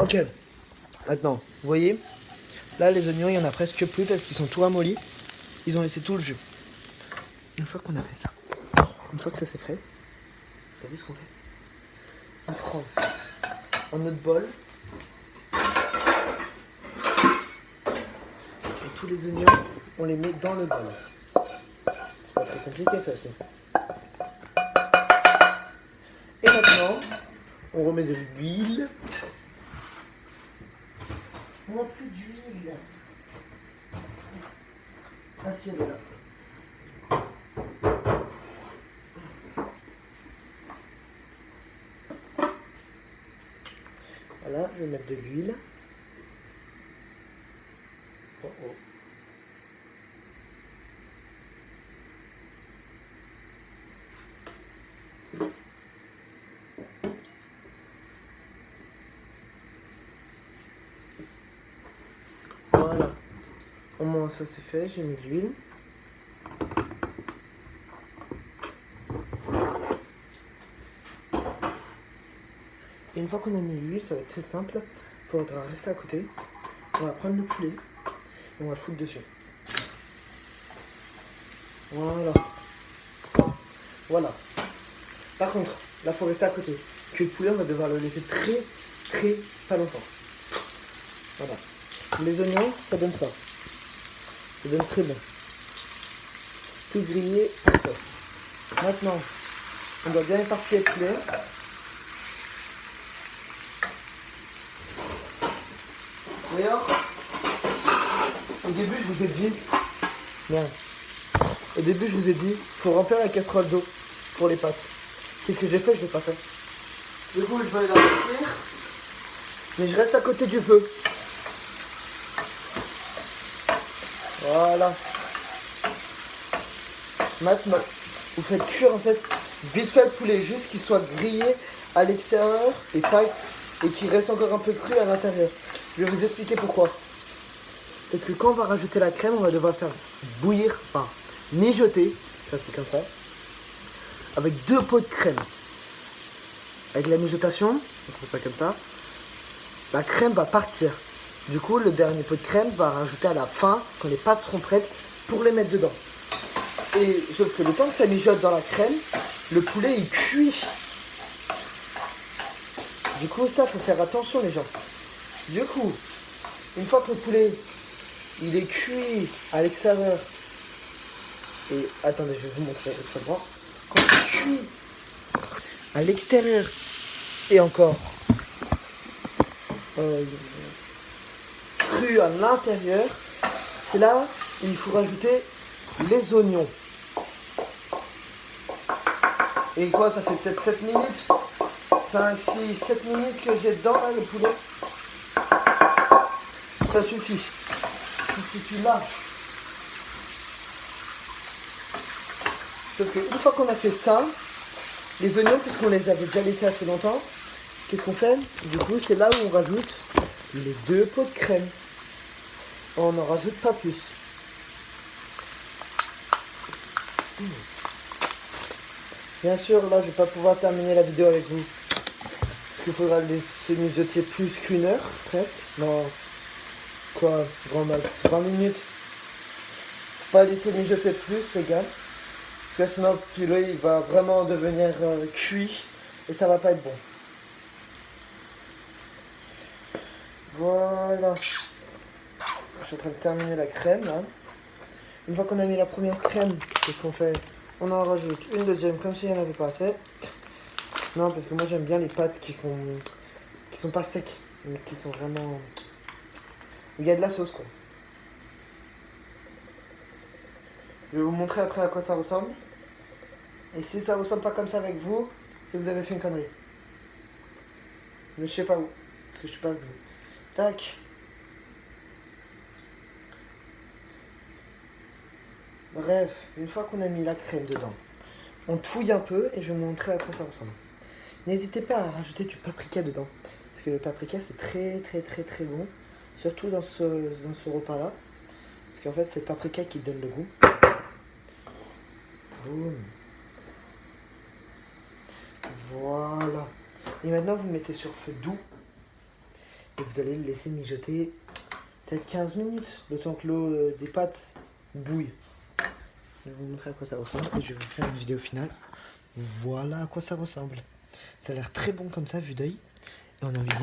Ok, maintenant, vous voyez, là les oignons, il n'y en a presque plus parce qu'ils sont tout ramollis. Ils ont laissé tout le jus. Une fois qu'on a fait ça, une fois que ça c'est fait, vous savez ce qu'on fait? On prend un autre bol. Et tous les oignons, on les met dans le bol. C'est pas très compliqué ça aussi. Et maintenant, on remet de l'huile. On n'a plus d'huile. Ah si, elle est là. Voilà, je vais mettre de l'huile. Oh oh. Voilà. Au moins ça c'est fait, j'ai mis de l'huile. Et une fois qu'on a mis l'huile, ça va être très simple. Il faudra rester à côté. On va prendre le poulet et on va le foutre dessus. Voilà. Voilà. Par contre, là, il faut rester à côté. Que le poulet, on va devoir le laisser très pas longtemps. Voilà. Les oignons, ça donne ça. Ça donne très bon. Tout grillé, parfait. Maintenant, on doit bien éparpiller le poulet. D'ailleurs, au début, je vous ai dit... Merde. Au début, je vous ai dit, il faut remplir la casserole d'eau pour les pâtes. Qu'est-ce que j'ai fait? Je ne l'ai pas fait. Du coup, je vais aller la remplir. Mais je reste à côté du feu. Voilà. Maintenant, vous faites cuire en fait vite fait le poulet, juste qu'il soit grillé à l'extérieur et qu'il reste encore un peu cru à l'intérieur. Je vais vous expliquer pourquoi. Parce que quand on va rajouter la crème, on va devoir faire bouillir, enfin mijoter, ça c'est comme ça, avec 2 pots de crème. Avec la mijotation, ça se fait pas comme ça, la crème va partir. Du coup, le dernier pot de crème va rajouter à la fin, quand les pâtes seront prêtes, pour les mettre dedans. Et sauf que le temps que ça mijote dans la crème, le poulet il cuit. Du coup, ça, faut faire attention les gens. Du coup, une fois que le poulet il est cuit à l'extérieur, et attendez, je vais vous montrer avec ça droit. Quand il est cuit à l'extérieur et encore cru à l'intérieur, c'est là où il faut rajouter les oignons. Et quoi, ça fait peut-être 7 minutes 5, 6, 7 minutes que j'ai dedans là, le poulet. Ça suffit. Ça suffit là. Sauf qu'une fois qu'on a fait ça, les oignons, puisqu'on les avait déjà laissés assez longtemps, qu'est-ce qu'on fait? Du coup, c'est là où on rajoute les 2 pots de crème. On n'en rajoute pas plus. Bien sûr, là, je ne vais pas pouvoir terminer la vidéo avec vous. Parce qu'il faudra laisser mijoter plus qu'une heure, presque. Non, quoi, grand max, 20 minutes. Faut pas laisser mijoter plus, les gars. Parce que sinon, le poulet, il va vraiment devenir cuit. Et ça va pas être bon. Voilà. Je suis en train de terminer la crème, là. Une fois qu'on a mis la première crème, qu'est-ce qu'on fait? On en rajoute une deuxième, comme s'il n'y en avait pas assez. Non, parce que moi j'aime bien les pâtes qui sont pas secs, mais qui sont vraiment... où il y a de la sauce, quoi. Je vais vous montrer après à quoi ça ressemble. Et si ça ressemble pas comme ça avec vous, c'est que vous avez fait une connerie. Mais je sais pas où, parce que je suis pas venu. Tac. Bref, une fois qu'on a mis la crème dedans, on touille un peu et je vais vous montrer à quoi ça ressemble. N'hésitez pas à rajouter du paprika dedans, parce que le paprika c'est très bon, surtout dans ce repas-là, parce qu'en fait c'est le paprika qui donne le goût. Boum. Voilà. Et maintenant vous mettez sur feu doux Et vous allez le laisser mijoter peut-être 15 minutes, le temps que l'eau des pâtes bouille. Je vais vous montrer à quoi ça ressemble et je vais vous faire une vidéo finale. Voilà à quoi ça ressemble. Ça a l'air très bon comme ça, vu d'œil. Et on a envie de